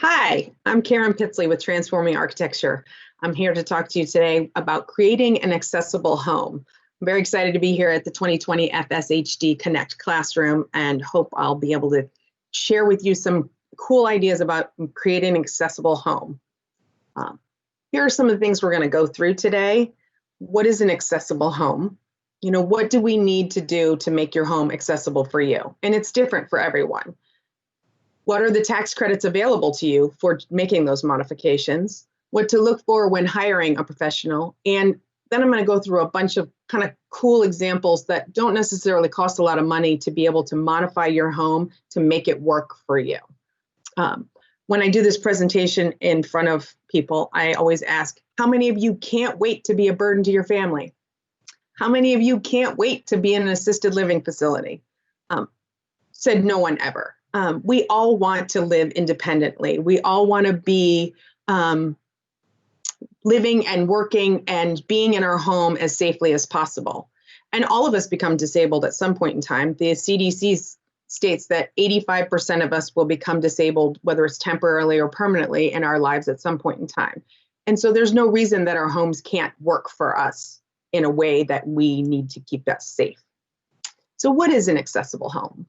Hi, I'm Karen Pitsley with Transforming Architecture. I'm here to talk to you today about creating an accessible home. I'm very excited to be here at the 2020 FSHD Connect classroom and hope I'll be able to share with you some cool ideas about creating an accessible home. Here are some of the things we're going to go through today. What is an accessible home? What do we need to do to make your home accessible for you? And it's different for everyone. What are the tax credits available to you for making those modifications? What to look for when hiring a professional? And then I'm going to go through a bunch of kind of cool examples that don't necessarily cost a lot of money to be able to modify your home to make it work for you. When I do this presentation in front of people, I always ask, how many of you can't wait to be a burden to your family? How many of you can't wait to be in an assisted living facility? Said no one ever. We all want to live independently. We all want to be living and working and being in our home as safely as possible. And all of us become disabled at some point in time. The CDC states that 85% of us will become disabled, whether it's temporarily or permanently in our lives at some point in time. And so there's no reason that our homes can't work for us in a way that we need to keep us safe. So what is an accessible home?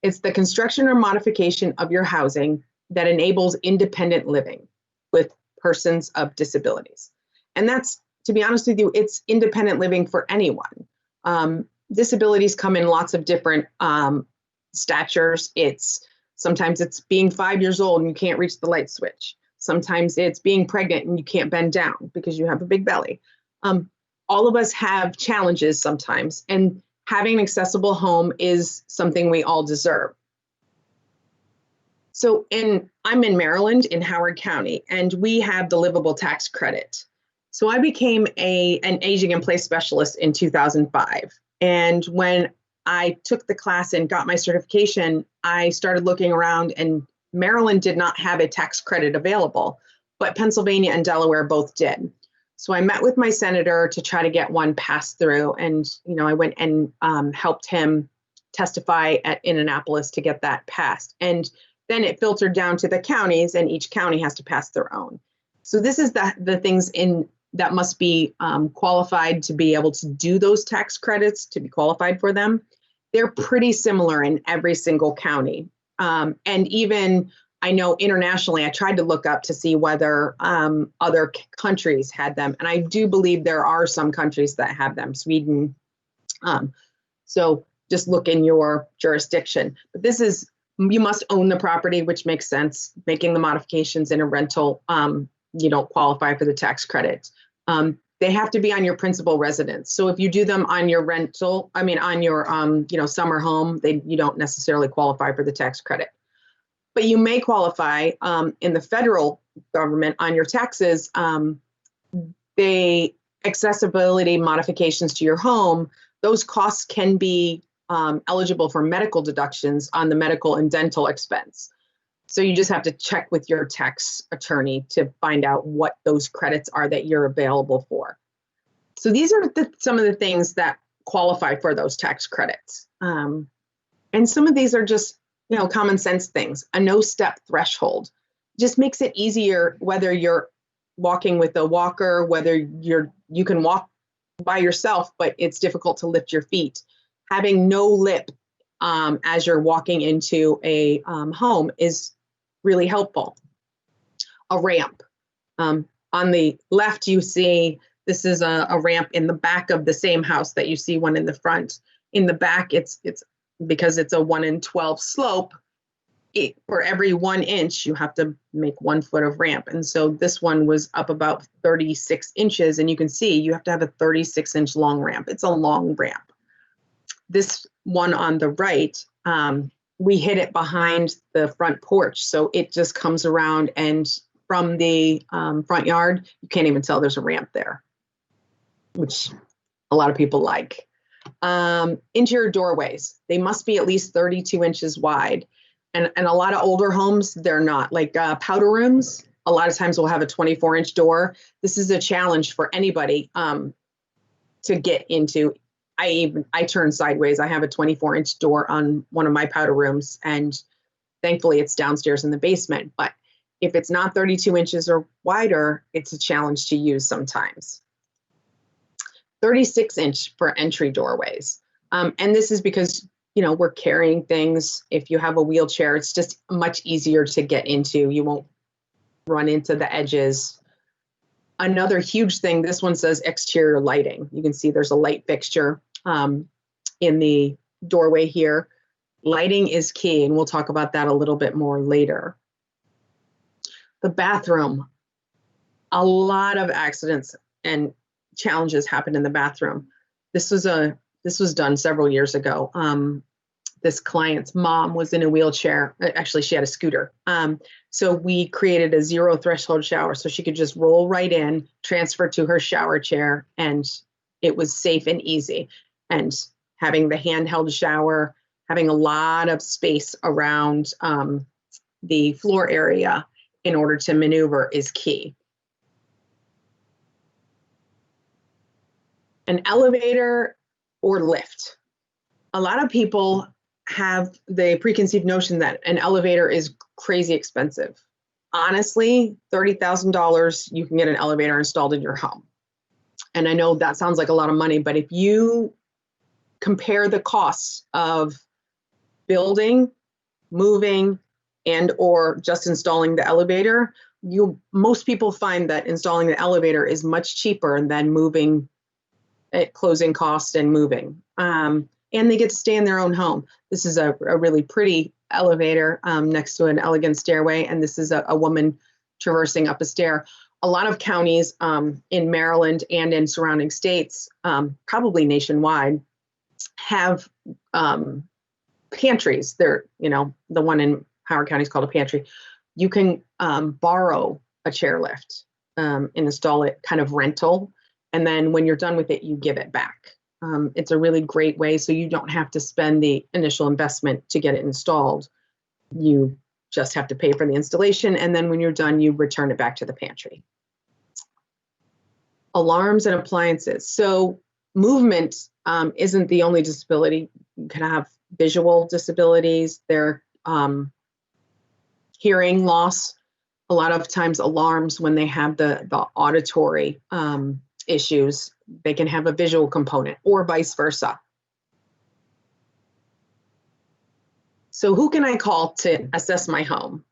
It's the construction or modification of your housing that enables independent living with persons of disabilities. And that's, to be honest with you, it's independent living for anyone. Disabilities come in lots of different statures. Sometimes it's being 5 years old and you can't reach the light switch. Sometimes it's being pregnant and you can't bend down because you have a big belly. All of us have challenges sometimes, and having an accessible home is something we all deserve. So I'm in Maryland in Howard County, and we have the Livable tax credit. So I became an aging in place specialist in 2005. And when I took the class and got my certification, I started looking around, and Maryland did not have a tax credit available, but Pennsylvania and Delaware both did. So I met with my senator to try to get one passed through, and I went and helped him testify in Annapolis to get that passed. And then it filtered down to the counties, and each county has to pass their own. So this is the things that must be qualified to be able to do those tax credits, to be qualified for them. They're pretty similar in every single county. And even I know internationally, I tried to look up to see whether other countries had them. And I do believe there are some countries that have them, Sweden. So just look in your jurisdiction. But this is, you must own the property, which makes sense. Making the modifications in a rental, you don't qualify for the tax credit. They have to be on your principal residence. So if you do them on your rental, on your summer home, you don't necessarily qualify for the tax credit. But you may qualify in the federal government on your taxes. The accessibility modifications to your home, those costs can be eligible for medical deductions on the medical and dental expense. So you just have to check with your tax attorney to find out what those credits are that you're available for. So these are some of the things that qualify for those tax credits. And some of these are just common sense things. A no-step threshold just makes it easier, whether you're walking with a walker, whether you can walk by yourself, but it's difficult to lift your feet. Having no lip as you're walking into a home is really helpful. A ramp. On the left, you see this is a ramp in the back of the same house that you see one in the front. In the back, it's because it's a 1 in 12 slope, for every 1 inch, you have to make 1 foot of ramp. And so this one was up about 36 inches, and you can see you have to have a 36-inch long ramp. It's a long ramp. This one on the right, we hid it behind the front porch. So it just comes around, and from the front yard, you can't even tell there's a ramp there, which a lot of people like. Interior doorways, they must be at least 32 inches wide. And a lot of older homes, they're not. Like powder rooms, a lot of times will have a 24-inch door. This is a challenge for anybody to get into. I turn sideways. I have a 24-inch door on one of my powder rooms, and thankfully it's downstairs in the basement. But If it's not 32 inches or wider, it's a challenge to use sometimes. 36-inch for entry doorways. And this is because, we're carrying things. If you have a wheelchair, it's just much easier to get into. You won't run into the edges. Another huge thing, this one says exterior lighting. You can see there's a light fixture in the doorway here. Lighting is key, and we'll talk about that a little bit more later. The bathroom, a lot of accidents and challenges happen in the bathroom. This was done several years ago. This client's mom was in a wheelchair. Actually, she had a scooter. So we created a 0 threshold shower so she could just roll right in, transfer to her shower chair, and it was safe and easy. And having the handheld shower, having a lot of space around the floor area in order to maneuver is key. An elevator or lift. A lot of people have the preconceived notion that an elevator is crazy expensive. Honestly, $30,000, you can get an elevator installed in your home. And I know that sounds like a lot of money, but if you compare the costs of building, moving, and or just installing the elevator, most people find that installing the elevator is much cheaper than moving at closing costs and moving. And they get to stay in their own home. This is a really pretty elevator next to an elegant stairway, and this is a woman traversing up a stair. A lot of counties in Maryland and in surrounding states, probably nationwide, have pantries. They're, the one in Howard County is called a pantry. You can borrow a chairlift and install it kind of rental. And then when you're done with it, you give it back. It's a really great way, so you don't have to spend the initial investment to get it installed. You just have to pay for the installation, and then when you're done, you return it back to the pantry. Alarms and appliances. So movement isn't the only disability. You can have visual disabilities. There hearing loss. A lot of times alarms, when they have the auditory issues, they can have a visual component, or vice versa. So who can I call to assess my home?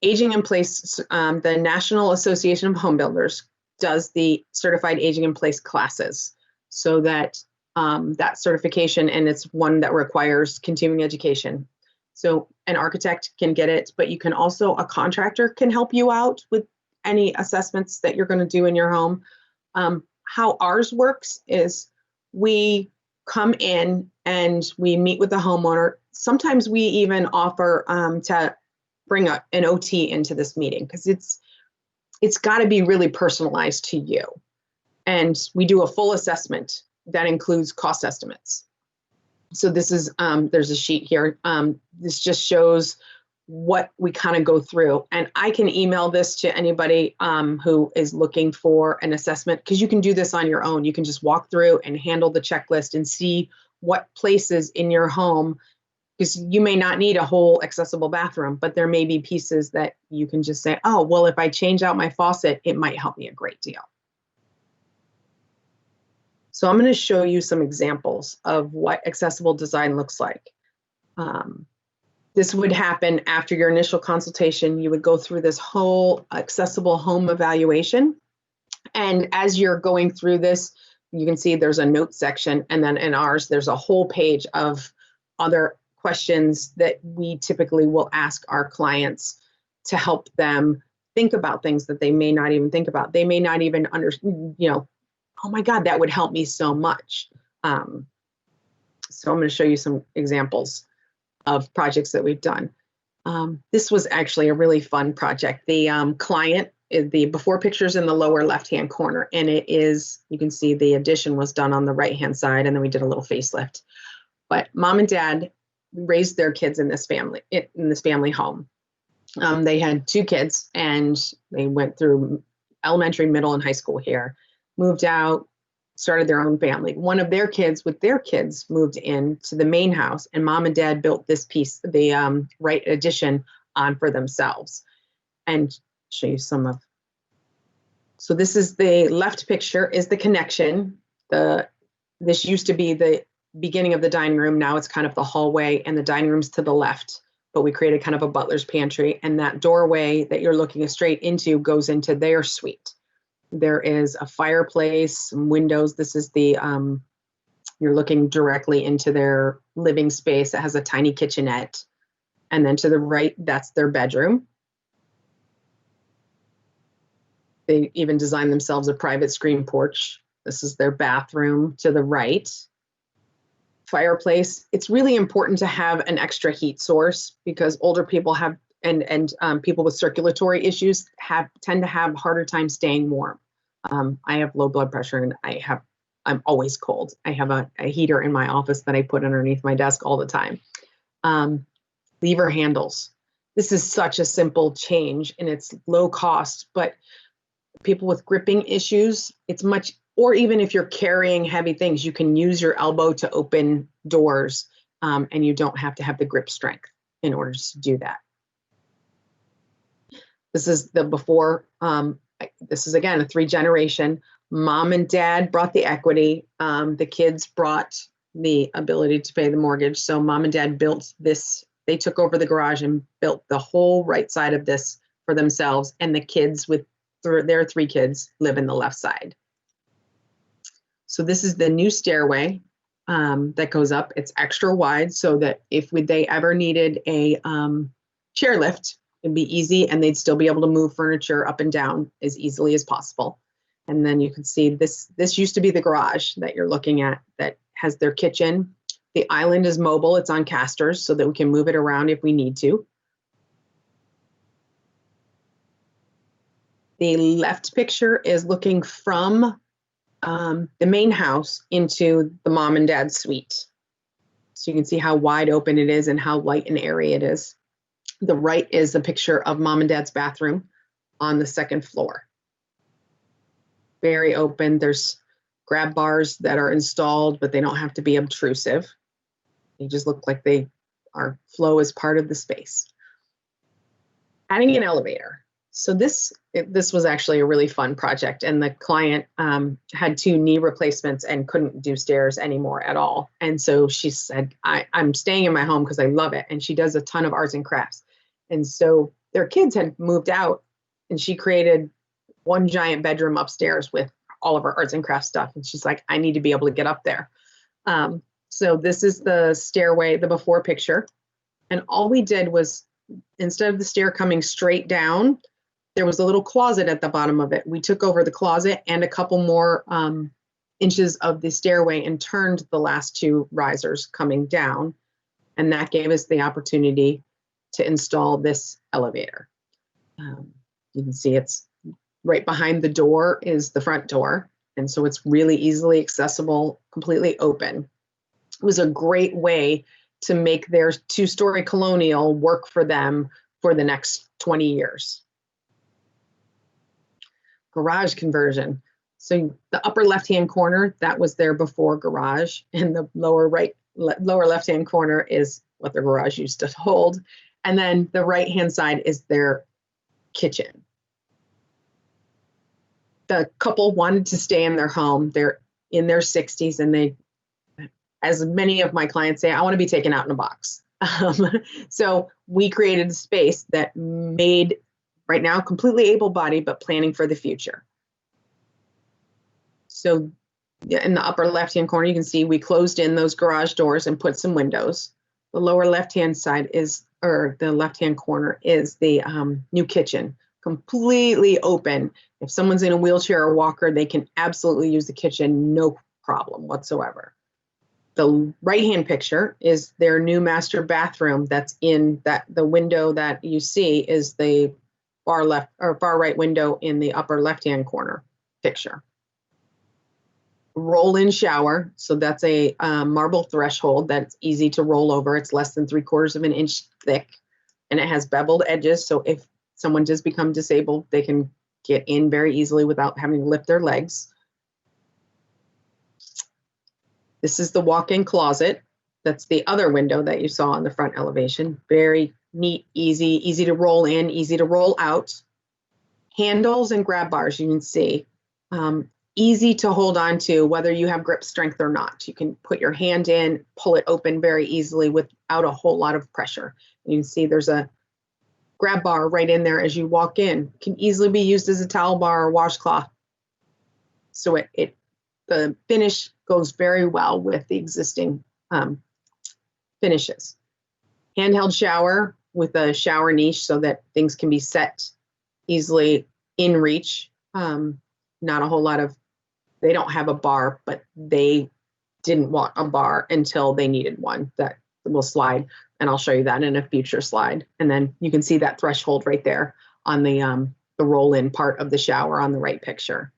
Aging in Place, the National Association of Home Builders does the Certified Aging in Place classes, so that that certification, and it's one that requires continuing education. So an architect can get it, but you can also, a contractor can help you out with any assessments that you're going to do in your home. How ours works is we come in and we meet with the homeowner. Sometimes we even offer to bring an OT into this meeting, because it's got to be really personalized to you. And we do a full assessment that includes cost estimates. So this is, there's a sheet here. This just shows what we kind of go through. And I can email this to anybody who is looking for an assessment, because you can do this on your own. You can just walk through and handle the checklist and see what places in your home, because you may not need a whole accessible bathroom, but there may be pieces that you can just say, oh, well, if I change out my faucet, it might help me a great deal. So I'm going to show you some examples of what accessible design looks like. This would happen after your initial consultation. You would go through this whole accessible home evaluation. And as you're going through this, you can see there's a note section. And then in ours, there's a whole page of other questions that we typically will ask our clients to help them think about things that they may not even think about. They may not even understand, oh my God, that would help me so much. So I'm going to show you some examples of projects that we've done. This was actually a really fun project. The client, the before pictures in the lower left-hand corner, and it is, you can see the addition was done on the right-hand side, and then we did a little facelift. But mom and dad raised their kids in this family home. They had 2 kids, and they went through elementary, middle, and high school here, moved out, started their own family. One of their kids with their kids moved into the main house, and mom and dad built this piece, the right addition, on for themselves. and show you some of. So this is the left picture is the connection. This used to be the beginning of the dining room. Now it's kind of the hallway, and the dining room's to the left, but we created kind of a butler's pantry, and that doorway that you're looking straight into goes into their suite. There is a fireplace, some windows. This is the, you're looking directly into their living space. It has a tiny kitchenette. And then to the right, that's their bedroom. They even designed themselves a private screen porch. This is their bathroom to the right. Fireplace. It's really important to have an extra heat source because older people have, and people with circulatory issues tend to have harder time staying warm. I have low blood pressure and I'm always cold. I have a heater in my office that I put underneath my desk all the time. Lever handles. This is such a simple change and it's low cost, but people with gripping issues, it's much, or even if you're carrying heavy things, you can use your elbow to open doors and you don't have to have the grip strength in order to do that. This is the before, this is again, a 3-generation. Mom and dad brought the equity. The kids brought the ability to pay the mortgage. So mom and dad built this, they took over the garage and built the whole right side of this for themselves. And the kids with their 3 kids live in the left side. So this is the new stairway that goes up. It's extra wide so that if they ever needed a chairlift, it'd be easy and they'd still be able to move furniture up and down as easily as possible. And then you can see this used to be the garage that you're looking at that has their kitchen. The island is mobile. It's on casters so that we can move it around if we need to. The left picture is looking from the main house into the mom and dad's suite. So you can see how wide open it is and how light and airy it is. The right is a picture of mom and dad's bathroom on the 2nd floor. Very open. There's grab bars that are installed, but they don't have to be obtrusive. They just look like flow is part of the space. Adding an elevator. So this was actually a really fun project, and the client had 2 knee replacements and couldn't do stairs anymore at all. And so she said, I'm staying in my home because I love it. And she does a ton of arts and crafts. And so their kids had moved out and she created one giant bedroom upstairs with all of her arts and crafts stuff. And she's like, I need to be able to get up there. So this is the stairway, the before picture. And all we did was, instead of the stair coming straight down, there was a little closet at the bottom of it. We took over the closet and a couple more inches of the stairway and turned the last 2 risers coming down. And that gave us the opportunity to install this elevator. You can see it's right behind the door is the front door. And so it's really easily accessible, completely open. It was a great way to make their 2-story colonial work for them for the next 20 years. Garage conversion. So the upper left-hand corner, that was their before garage, and the lower left-hand corner is what their garage used to hold. And then the right-hand side is their kitchen. The couple wanted to stay in their home. They're in their 60s, and they, as many of my clients say, I want to be taken out in a box. So we created a space that made, right now, completely able-bodied, but planning for the future. So in the upper left-hand corner, you can see we closed in those garage doors and put some windows. The lower left-hand side is, or the left-hand corner is the new kitchen, completely open. If someone's in a wheelchair or walker, they can absolutely use the kitchen, no problem whatsoever. The right-hand picture is their new master bathroom. That's in the window that you see is the far left or far right window in the upper left-hand corner picture. Roll-in shower. So that's a marble threshold that's easy to roll over. It's less than 3/4 of an inch thick, and it has beveled edges. So if someone does become disabled, they can get in very easily without having to lift their legs. This is the walk-in closet. That's the other window that you saw on the front elevation. Very neat, easy to roll in, easy to roll out. Handles and grab bars, you can see. Easy to hold on to, whether you have grip strength or not. You can put your hand in, pull it open very easily without a whole lot of pressure. You can see there's a grab bar right in there as you walk in. Can easily be used as a towel bar or washcloth. So the finish goes very well with the existing finishes. Handheld shower with a shower niche so that things can be set easily in reach. Not a whole lot of, they don't have a bar, but they didn't want a bar until they needed one that will slide. And I'll show you that in a future slide. And then you can see that threshold right there on the roll-in part of the shower on the right picture.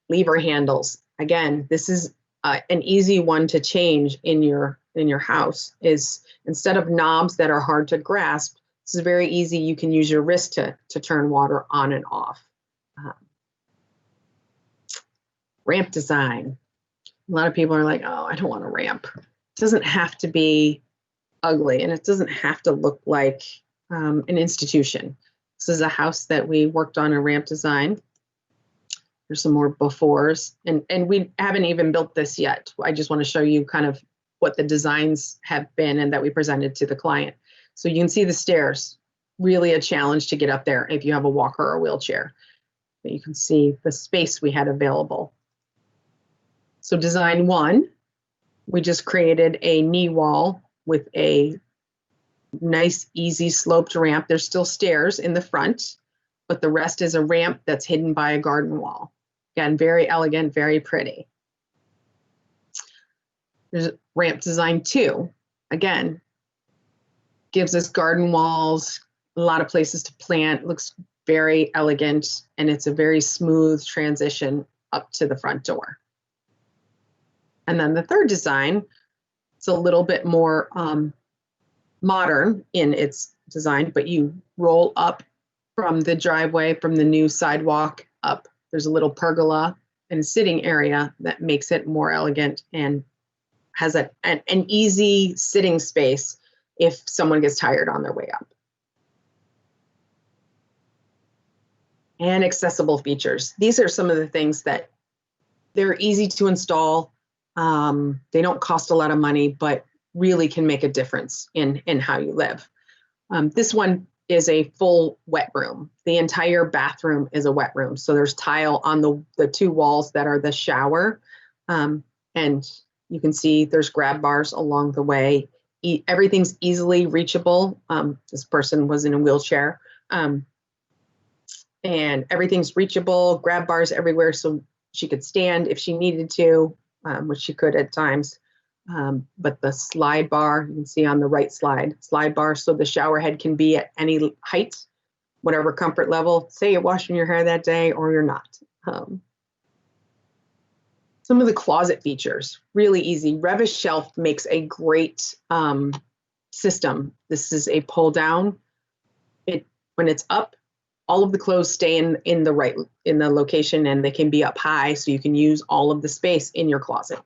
Lever handles. Again, this is an easy one to change in your house. Is instead of knobs that are hard to grasp, this is very easy. You can use your wrist to turn water on and off. Ramp design. A lot of people are like, oh, I don't want a ramp. It doesn't have to be ugly, and it doesn't have to look like an institution. This is a house that we worked on a ramp design. There's some more befores, and we haven't even built this yet. I just want to show you kind of what the designs have been and that we presented to the client. So you can see the stairs, really a challenge to get up there if you have a walker or a wheelchair. But you can see the space we had available. So design one, we just created a knee wall with a nice, easy sloped ramp. There's still stairs in the front, but the rest is a ramp that's hidden by a garden wall. Again, very elegant, very pretty. There's ramp design two. Again, gives us garden walls, a lot of places to plant, looks very elegant, and it's a very smooth transition up to the front door. And then the third design, it's a little bit more modern in its design, but you roll up from the driveway, from the new sidewalk up. There's a little pergola and sitting area that makes it more elegant and has an easy sitting space if someone gets tired on their way up. And accessible features. These are some of the things that they're easy to install. They don't cost a lot of money, but really can make a difference in how you live. This one is a full wet room. The entire bathroom is a wet room. So there's tile on the two walls that are the shower. And you can see there's grab bars along the way. Everything's easily reachable. This person was in a wheelchair. And everything's reachable, grab bars everywhere so she could stand if she needed to, which she could at times. But the slide bar, you can see on the right slide bar, so the shower head can be at any height, whatever comfort level. Say you're washing your hair that day or you're not. Some of the closet features, really easy. Revis Shelf makes a great system. This is a pull down. When it's up, all of the clothes stay in the location, and they can be up high, so you can use all of the space in your closet.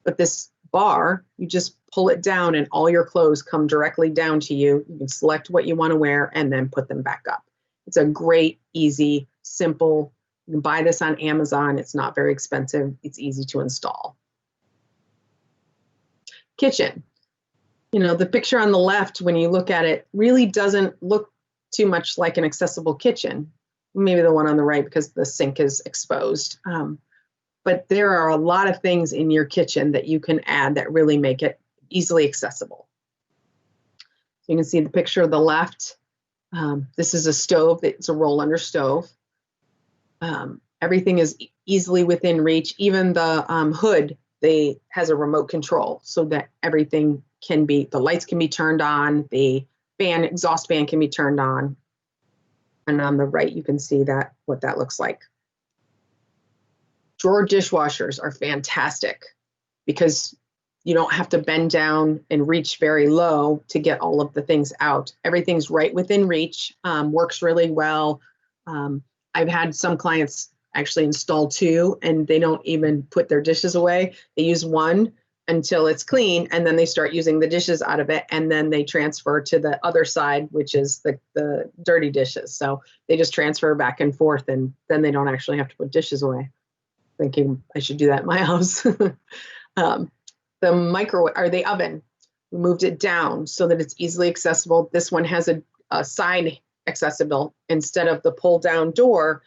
But this bar, you just pull it down and all your clothes come directly down to you. You can select what you want to wear and then put them back up. It's a great, easy, simple. You can buy this on Amazon. It's not very expensive. It's easy to install. Kitchen. You know, the picture on the left, when you look at it, really doesn't look too much like an accessible kitchen. Maybe the one on the right because the sink is exposed. But there are a lot of things in your kitchen that you can add that really make it easily accessible. So you can see the picture of the left. This is a stove. It's a roll under stove. Everything is easily within reach. Even the hood, has a remote control so that everything can be, the lights can be turned on, the exhaust fan can be turned on. And on the right, you can see what that looks like. Drawer dishwashers are fantastic because you don't have to bend down and reach very low to get all of the things out. Everything's right within reach, works really well. I've had some clients actually install two and they don't even put their dishes away. They use one until it's clean, and then they start using the dishes out of it, and then they transfer to the other side, which is the dirty dishes. So they just transfer back and forth, and then they don't actually have to put dishes away. Thinking I should do that in my house. The microwave, or the oven, we moved it down so that it's easily accessible. This one has a side accessible instead of the pull down door.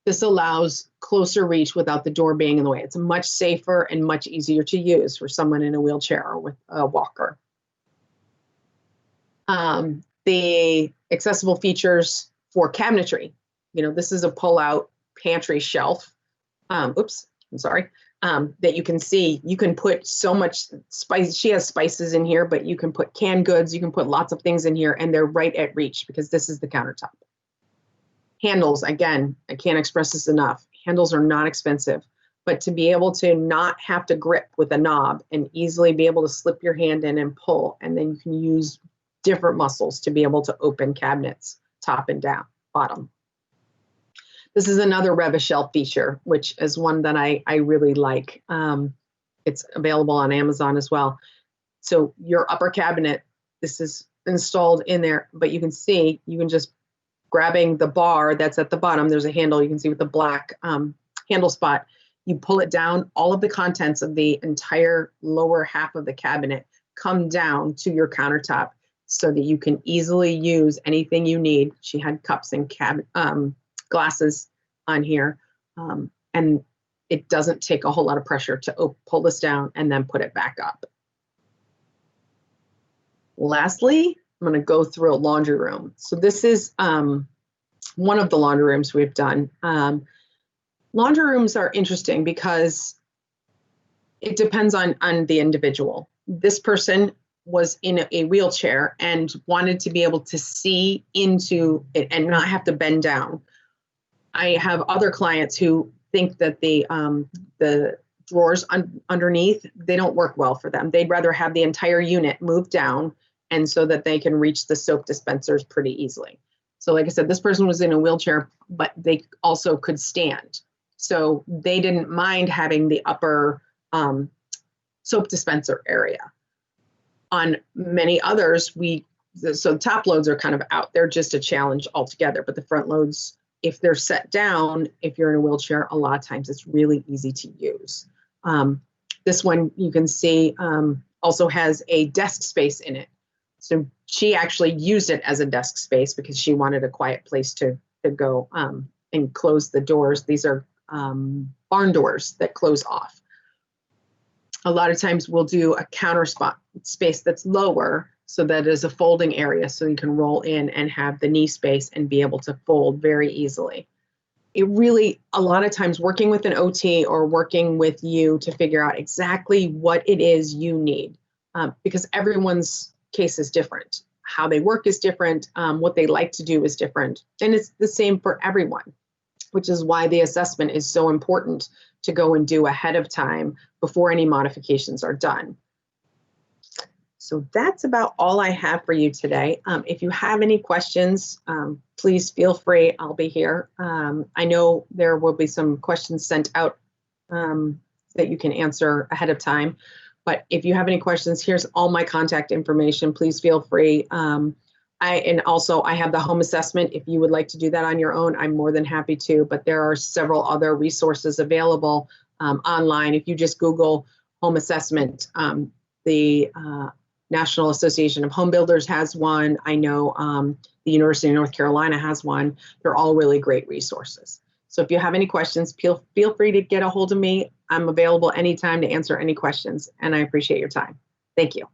This allows closer reach without the door being in the way. It's much safer and much easier to use for someone in a wheelchair or with a walker. The accessible features for cabinetry. This is a pull-out pantry shelf. Oops, I'm sorry. That you can see, you can put so much spice. She has spices in here, but you can put canned goods, you can put lots of things in here, and they're right at reach because this is the countertop. Handles, again, I can't express this enough. Handles are not expensive, but to be able to not have to grip with a knob and easily be able to slip your hand in and pull, and then you can use different muscles to be able to open cabinets, top and down, bottom. This is another Rev-A-Shelf feature, which is one that I really like. It's available on Amazon as well. So your upper cabinet, this is installed in there, but you can see, you can just grabbing the bar that's at the bottom, there's a handle you can see with the black handle spot. You pull it down, all of the contents of the entire lower half of the cabinet come down to your countertop so that you can easily use anything you need. She had cups and glasses on here, and it doesn't take a whole lot of pressure to pull this down and then put it back up. Lastly, I'm going to go through a laundry room. So this is one of the laundry rooms we've done. Laundry rooms are interesting because it depends on the individual. This person was in a wheelchair and wanted to be able to see into it and not have to bend down. I have other clients who think that the drawers underneath, they don't work well for them. They'd rather have the entire unit moved down and so that they can reach the soap dispensers pretty easily. So like I said, this person was in a wheelchair, but they also could stand. So they didn't mind having the upper soap dispenser area. On many others, so top loads are kind of out. They're just a challenge altogether, but the front loads, if they're set down, if you're in a wheelchair, a lot of times it's really easy to use. This one you can see also has a desk space in it. So she actually used it as a desk space because she wanted a quiet place to go and close the doors. These are barn doors that close off. A lot of times we'll do a counter space that's lower so that is a folding area so you can roll in and have the knee space and be able to fold very easily. It really, a lot of times working with an OT or working with you to figure out exactly what it is you need, because everyone's case is different. How they work is different. What they like to do is different. And it's the same for everyone, which is why the assessment is so important to go and do ahead of time before any modifications are done. So that's about all I have for you today. If you have any questions, please feel free. I'll be here. I know there will be some questions sent out that you can answer ahead of time. But if you have any questions, here's all my contact information. Please feel free. And also I have the home assessment. If you would like to do that on your own, I'm more than happy to. But there are several other resources available online. If you just Google home assessment, the National Association of Home Builders has one. I know the University of North Carolina has one. They're all really great resources. So if you have any questions, feel free to get a hold of me. I'm available anytime to answer any questions, and I appreciate your time. Thank you.